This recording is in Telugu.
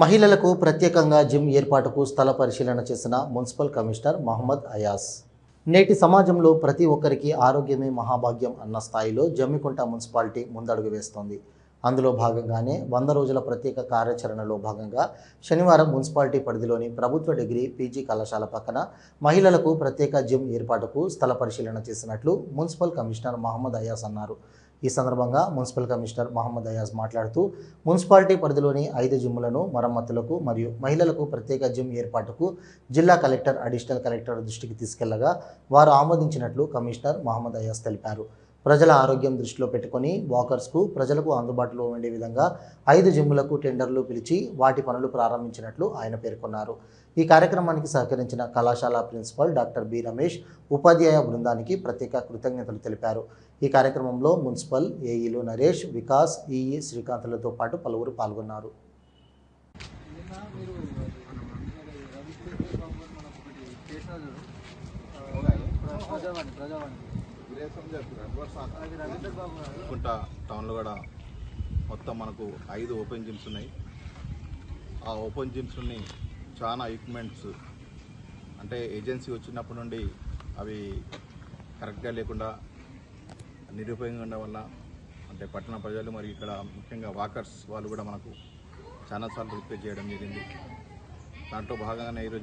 మహిళలకు ప్రత్యేకంగా జిమ్ ఏర్పాటుకు స్థల పరిశీలన చేసిన మున్సిపల్ కమిషనర్ మహమ్మద్ అయాస్. నేటి సమాజంలో ప్రతి ఒక్కరికి ఆరోగ్యమే మహాభాగ్యం అన్న స్థాయిలో జమ్మికుంట మున్సిపాలిటీ ముందడుగు వేస్తోంది. అందులో భాగంగానే 100 రోజుల ప్రత్యేక కార్యాచరణలో భాగంగా శనివారం మున్సిపాలిటీ పరిధిలోని ప్రభుత్వ డిగ్రీ పీజీ కళాశాల పక్కన మహిళలకు ప్రత్యేక జిమ్ ఏర్పాటుకు స్థల పరిశీలన చేసినట్లు మున్సిపల్ కమిషనర్ మహమ్మద్ అయాస్ అన్నారు. ఈ సందర్భంగా మున్సిపల్ కమిషనర్ మహమ్మద్ అయాజ్ మాట్లాడుతూ మున్సిపాలిటీ పరిధిలోని 5 జిమ్లను మరమ్మతులకు మరియు మహిళలకు ప్రత్యేక జిమ్ ఏర్పాటుకు జిల్లా కలెక్టర్, అడిషనల్ కలెక్టర్ దృష్టికి తీసుకెళ్లగా వారు ఆమోదించినట్లు కమిషనర్ మహమ్మద్ అయాజ్ తెలిపారు. ప్రజల ఆరోగ్యం దృష్టిలో పెట్టుకుని వాకర్స్కు ప్రజలకు అందుబాటులో ఉండే విధంగా 5 జిమ్లకు టెండర్లు పిలిచి వాటి పనులు ప్రారంభించినట్లు ఆయన పేర్కొన్నారు. ఈ కార్యక్రమానికి సహకరించిన కళాశాల ప్రిన్సిపల్ డాక్టర్ బి రమేష్, ఉపాధ్యాయ బృందానికి ప్రత్యేక కృతజ్ఞతలు తెలిపారు. ఈ కార్యక్రమంలో మున్సిపల్ ఏఈలు నరేష్, వికాస్, ఈఈ శ్రీకాంత్లతో పాటు పలువురు పాల్గొన్నారు. టౌన్లో కూడా మొత్తం మనకు 5 ఓపెన్ జిమ్స్ ఉన్నాయి. ఆ ఓపెన్ జిమ్స్ని చాలా ఎక్విప్మెంట్స్ అంటే ఏజెన్సీ వచ్చినప్పటి నుండి అవి కరెక్ట్గా లేకుండా నిరుపయోగంగా ఉండడం వల్ల అంటే పట్టణ ప్రజలు మరియు ఇక్కడ ముఖ్యంగా వాకర్స్ వాళ్ళు కూడా మనకు చాలాసార్లు రిపేర్ చేయడం జరిగింది. దాంట్లో భాగంగానే ఈరోజు